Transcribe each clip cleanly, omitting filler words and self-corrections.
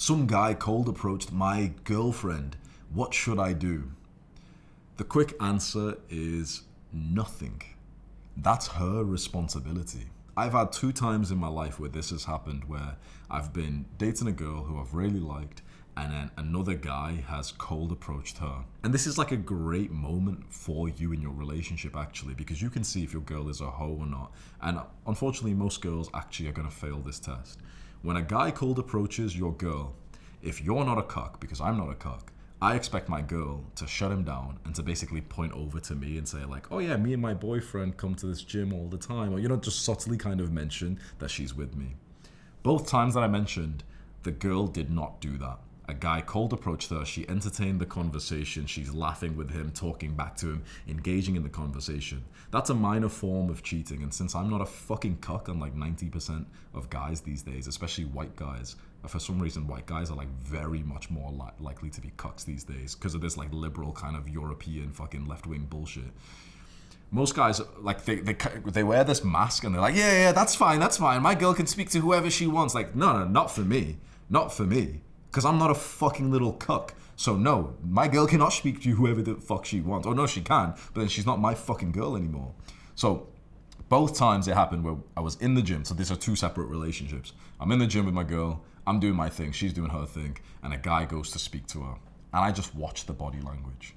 Some guy cold approached my girlfriend. What should I do? The quick answer is nothing. That's her responsibility. I've had 2 times in my life where this has happened, where I've been dating a girl who I've really liked, and then another guy has cold approached her. And this is like a great moment for you in your relationship, actually, because you can see if your girl is a hoe or not. And unfortunately, most girls actually are going to fail this test. When a guy cold approaches your girl, if you're not a cuck, because I'm not a cuck, I expect my girl to shut him down and to basically point over to me and say like, oh yeah, me and my boyfriend come to this gym all the time. Or, just subtly kind of mention that she's with me. Both times that I mentioned, the girl did not do that. A guy cold approached her, she entertained the conversation, she's laughing with him, talking back to him, engaging in the conversation. That's a minor form of cheating, and since I'm not a fucking cuck, unlike 90% of guys these days, especially white guys, for some reason white guys are like very much more likely to be cucks these days because of this like liberal kind of European fucking left-wing bullshit. Most guys, like, they wear this mask and they're like, yeah, that's fine, my girl can speak to whoever she wants. Like, no, not for me, because I'm not a fucking little cuck. So no, my girl cannot speak to whoever the fuck she wants. Oh no, she can, but then she's not my fucking girl anymore. So both times it happened where I was in the gym, so these are 2 separate relationships. I'm in the gym with my girl, I'm doing my thing, she's doing her thing, and a guy goes to speak to her. And I just watch the body language.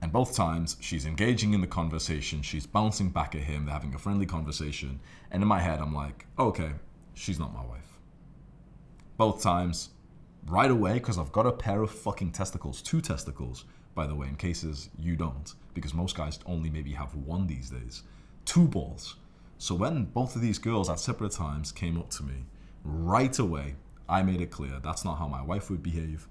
And both times, she's engaging in the conversation, she's bouncing back at him, they're having a friendly conversation, and in my head I'm like, oh, okay, she's not my wife. Both times, right away, because I've got a pair of fucking testicles, 2 testicles, by the way, in cases you don't, because most guys only maybe have 1 these days. 2 balls. So when both of these girls at separate times came up to me, right away, I made it clear that's not how my wife would behave.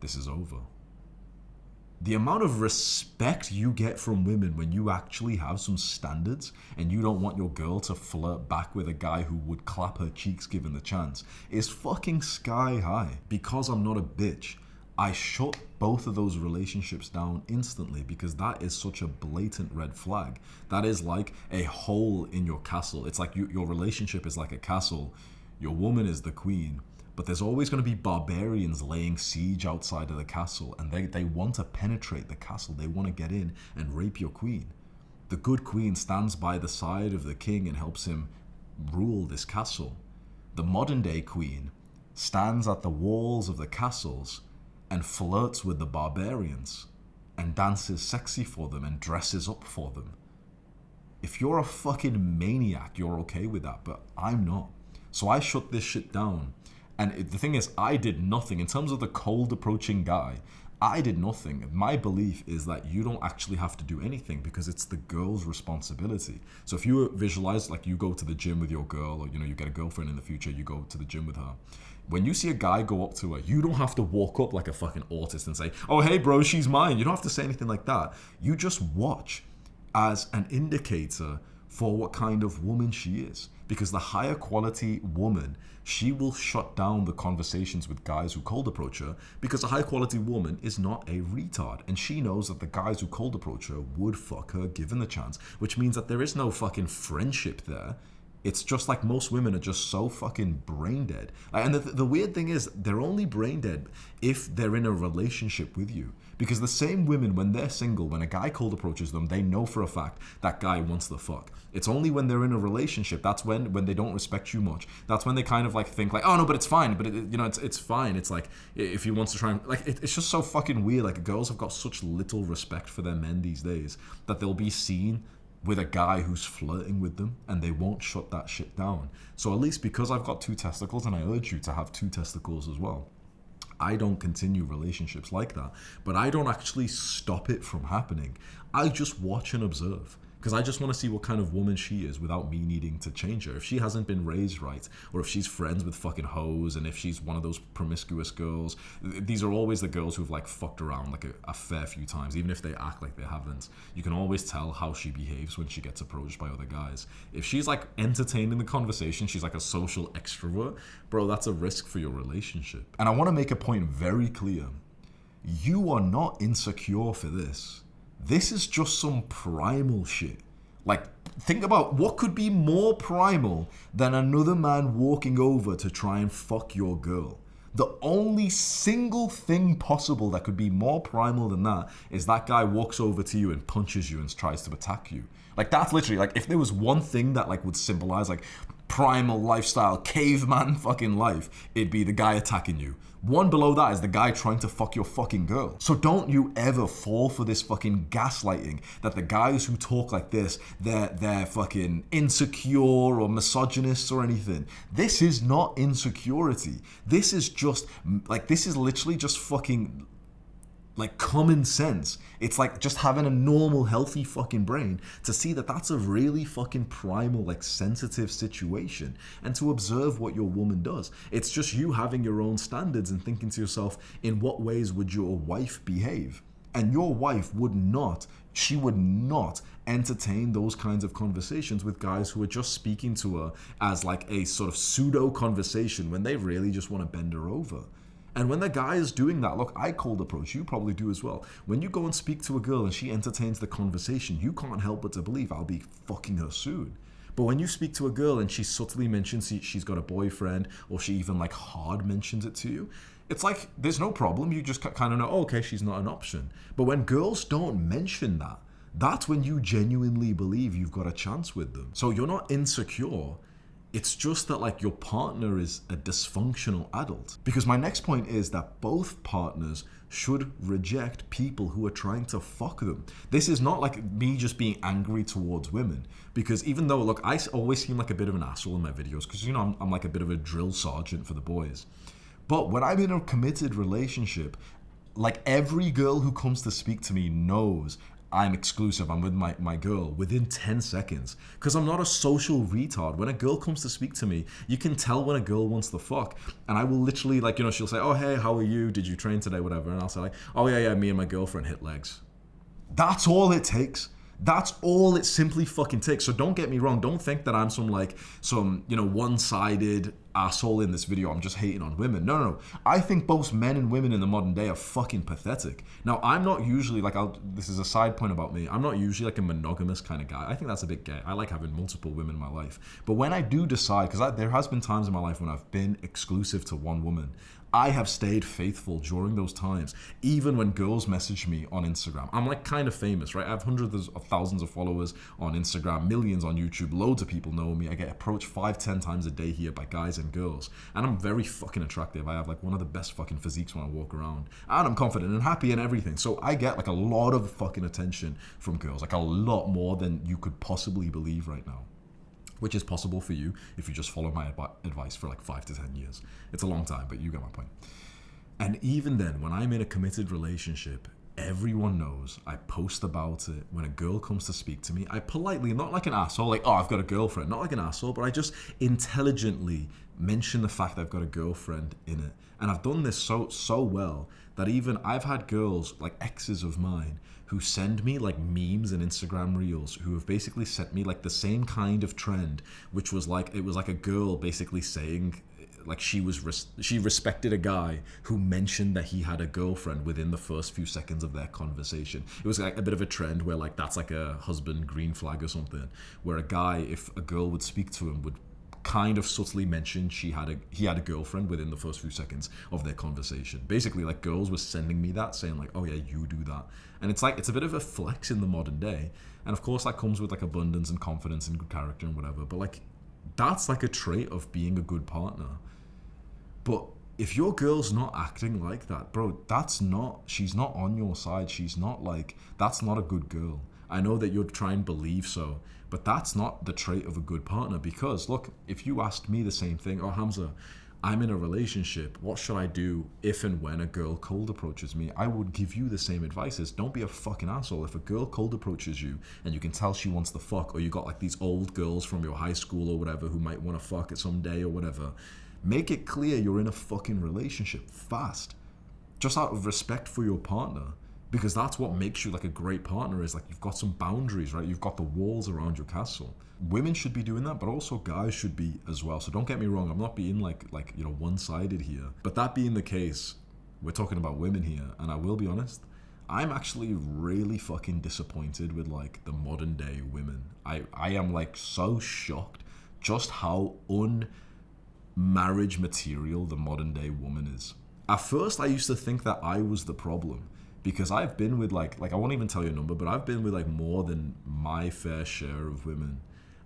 This is over. The amount of respect you get from women when you actually have some standards and you don't want your girl to flirt back with a guy who would clap her cheeks given the chance is fucking sky high. Because I'm not a bitch, I shut both of those relationships down instantly because that is such a blatant red flag. That is like a hole in your castle. It's like your relationship is like a castle. Your woman is the queen, but there's always going to be barbarians laying siege outside of the castle, and they want to penetrate the castle. They want to get in and rape your queen. The good queen stands by the side of the king and helps him rule this castle. The modern day queen stands at the walls of the castles and flirts with the barbarians and dances sexy for them and dresses up for them. If you're a fucking maniac, you're okay with that, but I'm not. So I shut this shit down. And the thing is, I did nothing. In terms of the cold approaching guy, I did nothing. My belief is that you don't actually have to do anything because it's the girl's responsibility. So if you visualize, like, you go to the gym with your girl, or you get a girlfriend in the future, you go to the gym with her. When you see a guy go up to her, you don't have to walk up like a fucking autist and say, oh, hey, bro, she's mine. You don't have to say anything like that. You just watch as an indicator for what kind of woman she is. Because the higher quality woman, she will shut down the conversations with guys who cold approach her, because a high quality woman is not a retard. And she knows that the guys who cold approach her would fuck her given the chance, which means that there is no fucking friendship there. It's just like most women are just so fucking brain dead. And the weird thing is, they're only brain dead if they're in a relationship with you. Because the same women, when they're single, when a guy cold approaches them, they know for a fact that guy wants the fuck. It's only when they're in a relationship, that's when they don't respect you much. That's when they kind of like think like, oh no, but it's fine. But it's fine. It's like, if he wants to try and, like, it's just so fucking weird. Like, girls have got such little respect for their men these days that they'll be seen with a guy who's flirting with them and they won't shut that shit down. So at least because I've got 2 testicles, and I urge you to have 2 testicles as well, I don't continue relationships like that, but I don't actually stop it from happening. I just watch and observe. Because I just want to see what kind of woman she is without me needing to change her. If she hasn't been raised right, or if she's friends with fucking hoes, and if she's one of those promiscuous girls, these are always the girls who've like fucked around like a fair few times, even if they act like they haven't. You can always tell how she behaves when she gets approached by other guys. If she's like entertaining the conversation, she's like a social extrovert, bro, that's a risk for your relationship. And I want to make a point very clear. You are not insecure for this. This is just some primal shit. Like, think about what could be more primal than another man walking over to try and fuck your girl. The only single thing possible that could be more primal than that is that guy walks over to you and punches you and tries to attack you. Like, that's literally, like, if there was one thing that, like, would symbolize, like, primal lifestyle, caveman fucking life, it'd be the guy attacking you. One below that is the guy trying to fuck your fucking girl. So don't you ever fall for this fucking gaslighting that the guys who talk like this, they're fucking insecure or misogynist or anything. This is not insecurity. This is just, like, this is literally just fucking, like, common sense. It's like just having a normal, healthy fucking brain to see that that's a really fucking primal, like, sensitive situation, and to observe what your woman does. It's just you having your own standards and thinking to yourself, in what ways would your wife behave? And your wife would not entertain those kinds of conversations with guys who are just speaking to her as like a sort of pseudo conversation when they really just want to bend her over. And when the guy is doing that, look, I cold approach, you probably do as well. When you go and speak to a girl and she entertains the conversation, you can't help but to believe I'll be fucking her soon. But when you speak to a girl and she subtly mentions she's got a boyfriend, or she even like hard mentions it to you, it's like there's no problem. You just kind of know, oh, okay, she's not an option. But when girls don't mention that, that's when you genuinely believe you've got a chance with them. So you're not insecure. It's just that, like, your partner is a dysfunctional adult. Because my next point is that both partners should reject people who are trying to fuck them. This is not like me just being angry towards women. Because even though, look, I always seem like a bit of an asshole in my videos because, you know, I'm like a bit of a drill sergeant for the boys. But when I'm in a committed relationship, like, every girl who comes to speak to me knows I'm exclusive, I'm with my girl within 10 seconds. Because I'm not a social retard. When a girl comes to speak to me, you can tell when a girl wants the fuck. And I will literally, like, you know, she'll say, oh, hey, how are you? Did you train today? Whatever. And I'll say, like, oh, yeah, me and my girlfriend hit legs. That's all it takes. That's all it simply fucking takes. So don't get me wrong. Don't think that I'm some, you know, one-sided asshole in this video. I'm just hating on women. No. I think both men and women in the modern day are fucking pathetic. Now, I'm not usually like, this is a side point about me. I'm not usually like a monogamous kind of guy. I think that's a bit gay. I like having multiple women in my life. But when I do decide, because there has been times in my life when I've been exclusive to one woman, I have stayed faithful during those times, even when girls message me on Instagram. I'm like kind of famous, right? I have hundreds of thousands of followers on Instagram, millions on YouTube, loads of people know me. I get approached 5-10 times a day here by guys and girls, and I'm very fucking attractive. I have like one of the best fucking physiques when I walk around, and I'm confident and happy and everything. So I get like a lot of fucking attention from girls, like a lot more than you could possibly believe right now. Which is possible for you if you just follow my advice for like 5 to 10 years. It's a long time, but you get my point. And even then, when I'm in a committed relationship, everyone knows I post about it. When a girl comes to speak to me, I politely, not like an asshole, like, oh, I've got a girlfriend, not like an asshole, but I just intelligently mention the fact that I've got a girlfriend in it. And I've done this so well that even I've had girls, like exes of mine, who send me like memes and Instagram reels, who have basically sent me like the same kind of trend, which was like, it was like a girl basically saying like she respected a guy who mentioned that he had a girlfriend within the first few seconds of their conversation. It was like a bit of a trend where like that's like a husband green flag or something, where a guy, if a girl would speak to him, would kind of subtly mention he had a girlfriend within the first few seconds of their conversation. Basically, like, girls were sending me that, saying like, oh yeah, you do that. And it's like, it's a bit of a flex in the modern day. And of course that comes with like abundance and confidence and good character and whatever, but like, that's like a trait of being a good partner. But if your girl's not acting like that, bro, she's not on your side. She's not like, that's not a good girl. I know that you'd try and believe so, but that's not the trait of a good partner. Because look, if you asked me the same thing, oh Hamza, I'm in a relationship, what should I do if and when a girl cold approaches me? I would give you the same advice as, don't be a fucking asshole. If a girl cold approaches you and you can tell she wants the fuck, or you got like these old girls from your high school or whatever who might want to fuck it someday or whatever, make it clear you're in a fucking relationship fast, just out of respect for your partner. Because that's what makes you like a great partner, is like you've got some boundaries, right? You've got the walls around your castle. Women should be doing that, but also guys should be as well. So don't get me wrong, I'm not being like you know, one-sided here. But that being the case, we're talking about women here, and I will be honest, I'm actually really fucking disappointed with like the modern day women. I am like so shocked just how marriage material the modern day woman is. At first, I used to think that I was the problem because I've been with like I won't even tell you a number, but I've been with like more than my fair share of women.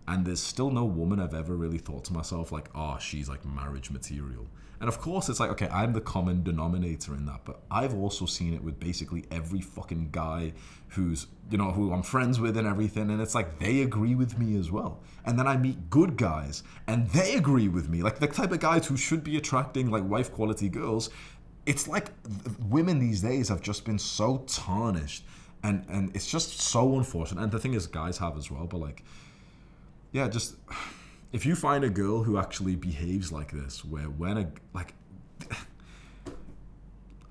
And there's still no woman I've ever really thought to myself like, oh, she's like marriage material. And of course, it's like, okay, I'm the common denominator in that, but I've also seen it with basically every fucking guy who's, you know, who I'm friends with and everything. And it's like, they agree with me as well. And then I meet good guys and they agree with me. Like the type of guys who should be attracting like wife quality girls. It's like women these days have just been so tarnished and it's just so unfortunate. And the thing is, guys have as well, but like, yeah, just if you find a girl who actually behaves like this, where when a like,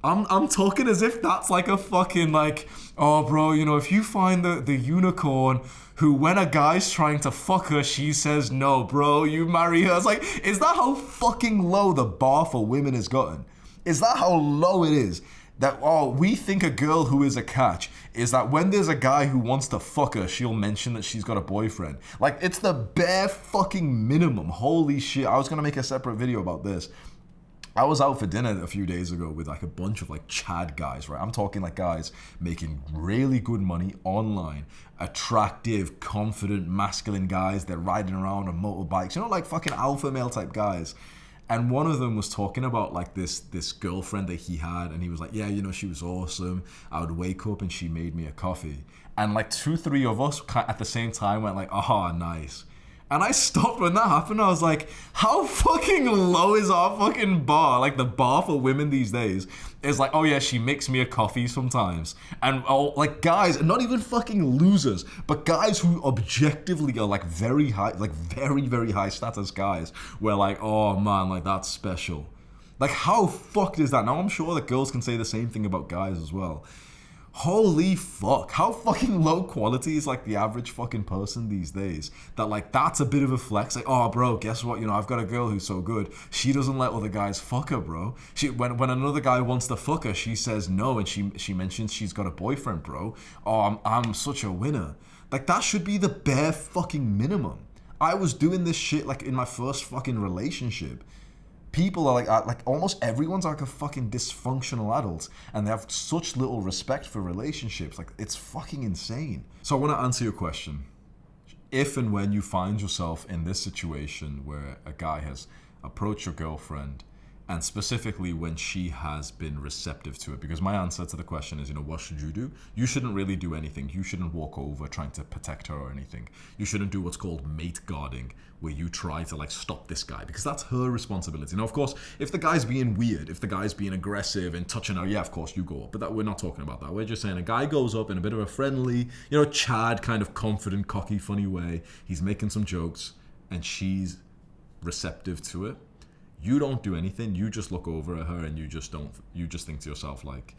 I'm talking as if that's like a fucking like, oh bro, you know, if you find the unicorn who when a guy's trying to fuck her, she says no, bro, you marry her. It's like, is that how fucking low the bar for women has gotten? Is that how low it is? That, oh, we think a girl who is a catch is that when there's a guy who wants to fuck her, she'll mention that she's got a boyfriend. Like, it's the bare fucking minimum. Holy shit. I was going to make a separate video about this. I was out for dinner a few days ago with like a bunch of like Chad guys, right? I'm talking like guys making really good money online, attractive, confident, masculine guys. They're riding around on motorbikes, you know, like fucking alpha male type guys. And one of them was talking about like this girlfriend that he had, and he was like, yeah, you know, she was awesome. I would wake up and she made me a coffee. And like 2-3 of us at the same time went like, oh, nice. And I stopped when that happened. I was like, how fucking low is our fucking bar? Like the bar for women these days is like, oh yeah, she makes me a coffee sometimes. And oh, like guys, not even fucking losers, but guys who objectively are like very high, like very, very high status guys. Where like, oh man, like that's special. Like how fucked is that? Now I'm sure that girls can say the same thing about guys as well. Holy fuck, how fucking low quality is like the average fucking person these days that like that's a bit of a flex. Like, oh bro, guess what, you know, I've got a girl who's so good, she doesn't let other guys fuck her, bro. She when another guy wants to fuck her, she says no, and she mentions she's got a boyfriend, bro. Oh, I'm such a winner. Like that should be the bare fucking minimum. I was doing this shit like in my first fucking relationship. People are like almost everyone's like a fucking dysfunctional adult and they have such little respect for relationships. Like it's fucking insane. So I want to answer your question. If and when you find yourself in this situation where a guy has approached your girlfriend, and specifically when she has been receptive to it, because my answer to the question is, you know, what should you do? You shouldn't really do anything. You shouldn't walk over trying to protect her or anything. You shouldn't do what's called mate guarding, where you try to like stop this guy, because that's her responsibility. Now, of course, if the guy's being weird, if the guy's being aggressive and touching her, yeah, of course you go up. But that we're not talking about that. We're just saying a guy goes up in a bit of a friendly, you know, Chad kind of confident, cocky, funny way. He's making some jokes and she's receptive to it. You don't do anything. You just look over at her and you just think to yourself like,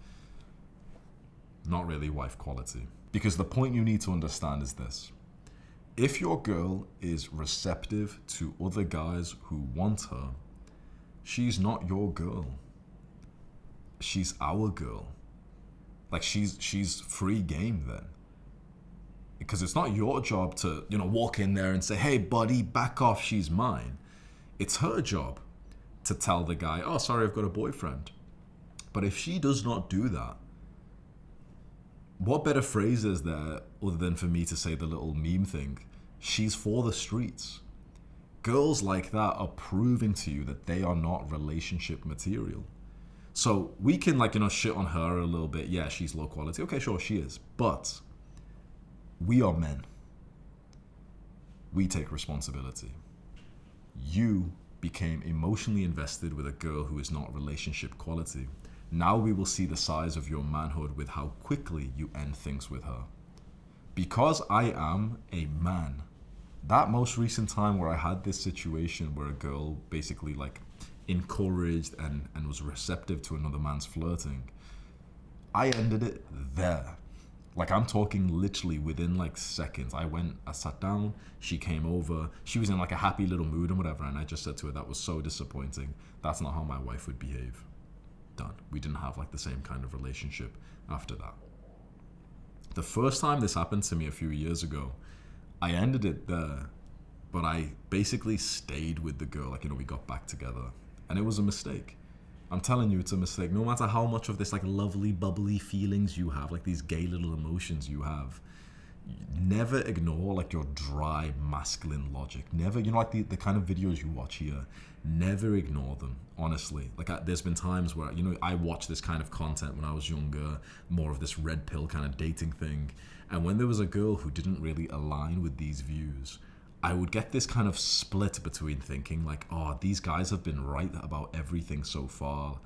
not really wife quality. Because the point you need to understand is this. If your girl is receptive to other guys who want her, she's not your girl. She's our girl. Like she's free game then. Because it's not your job to, you know, walk in there and say, hey buddy, back off, she's mine. It's her job to tell the guy, oh, sorry, I've got a boyfriend. But if she does not do that, what better phrase is there other than for me to say the little meme thing? She's for the streets. Girls like that are proving to you that they are not relationship material. So we can like, you know, shit on her a little bit. Yeah, she's low quality. Okay, sure, she is. But we are men. We take responsibility. You became emotionally invested with a girl who is not relationship quality. Now we will see the size of your manhood with how quickly you end things with her. Because I am a man, that most recent time where I had this situation where a girl basically like encouraged and was receptive to another man's flirting, I ended it there. Like I'm talking literally within like seconds. I sat down, she came over, she was in like a happy little mood and whatever, and I just said to her, that was so disappointing. That's not how my wife would behave. Done. We didn't have like the same kind of relationship after that. The first time this happened to me a few years ago, I ended it there But I basically stayed with the girl, like, we got back together. And it was a mistake. I'm telling you, it's a mistake. No matter how much of this, like, lovely, bubbly feelings you have, like these gay little emotions you have, never ignore, like, your dry, masculine logic. Never, like the kind of videos you watch here, never ignore them, honestly. Like, there's been times where, I watched this kind of content when I was younger, more of this red pill kind of dating thing. And when there was a girl who didn't really align with these views, I would get this kind of split between thinking like, oh, these guys have been right about everything so far,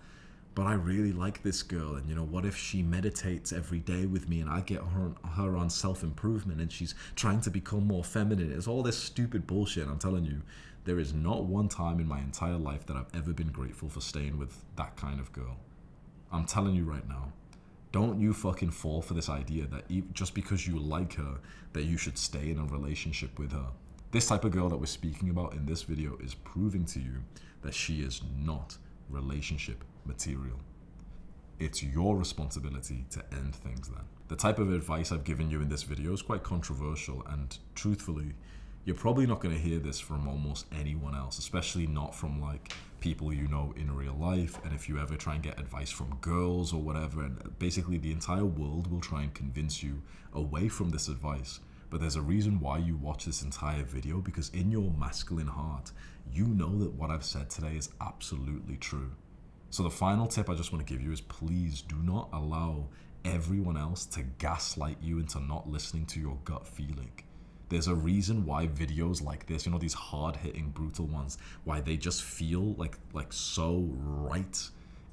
but I really like this girl, and what if she meditates every day with me and I get her on self-improvement and she's trying to become more feminine. It's all this stupid bullshit. I'm telling you, there is not one time in my entire life that I've ever been grateful for staying with that kind of girl. I'm telling you right now. Don't you fucking fall for this idea that just because you like her, that you should stay in a relationship with her. This type of girl that we're speaking about in this video is proving to you that she is not relationship material. It's your responsibility to end things then. The type of advice I've given you in this video is quite controversial, and truthfully, you're probably not going to hear this from almost anyone else, especially not from like people you know in real life. And if you ever try and get advice from girls or whatever, and basically the entire world will try and convince you away from this advice. But there's a reason why you watch this entire video, because in your masculine heart, you know that what I've said today is absolutely true. So the final tip I just want to give you is, please do not allow everyone else to gaslight you into not listening to your gut feeling. There's a reason why videos like this, these hard-hitting, brutal ones, why they just feel like so right,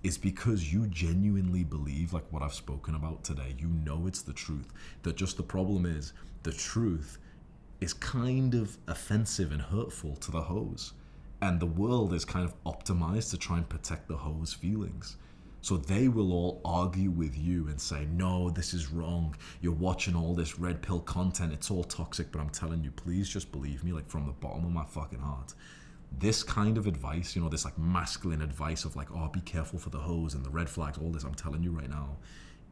is because you genuinely believe like what I've spoken about today. You know it's the truth. That just the problem is, the truth is kind of offensive and hurtful to the hoes. And the world is kind of optimized to try and protect the hoes' feelings. So they will all argue with you and say, no, this is wrong. You're watching all this red pill content. It's all toxic. But I'm telling you, please just believe me, like from the bottom of my fucking heart. This kind of advice, this like masculine advice of like, oh, be careful for the hoes and the red flags, all this, I'm telling you right now,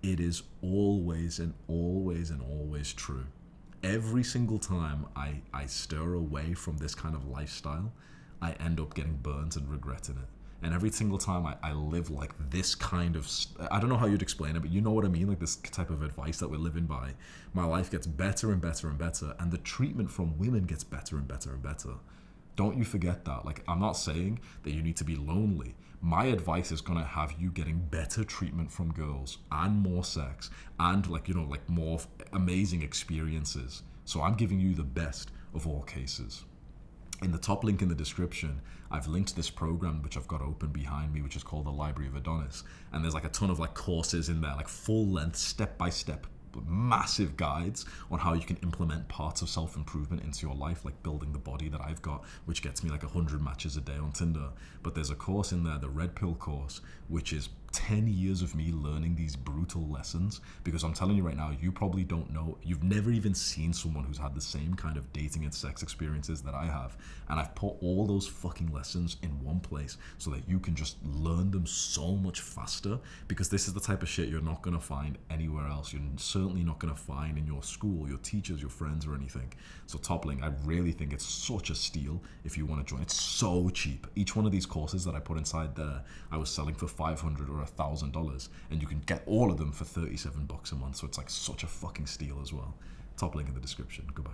it is always and always and always true. Every single time I stir away from this kind of lifestyle, I end up getting burnt and regretting it. And every single time I live like this kind of, I don't know how you'd explain it, but you know what I mean? Like this type of advice that we're living by, my life gets better and better and better. And the treatment from women gets better and better and better. Don't you forget that. Like, I'm not saying that you need to be lonely. My advice is going to have you getting better treatment from girls and more sex and like more amazing experiences. So I'm giving you the best of all cases. In the top link in the description, I've linked this program which I've got open behind me, which is called the Library of Adonis. And there's like a ton of like courses in there, like full length, step-by-step, massive guides on how you can implement parts of self-improvement into your life, like building the body that I've got, which gets me like 100 matches a day on Tinder. But there's a course in there, the Red Pill course, which is 10 years of me learning these brutal lessons. Because I'm telling you right now, you probably don't know, you've never even seen someone who's had the same kind of dating and sex experiences that I have. And I've put all those fucking lessons in one place so that you can just learn them so much faster, because this is the type of shit you're not going to find anywhere else. You're certainly not going to find in your school, your teachers, your friends, or anything. So top link, I really think it's such a steal if you want to join. It's so cheap. Each one of these courses that I put inside there, I was selling for $500 or $1,000, and you can get all of them for $37 a month. So it's like such a fucking steal as well. Top link in the description. Goodbye.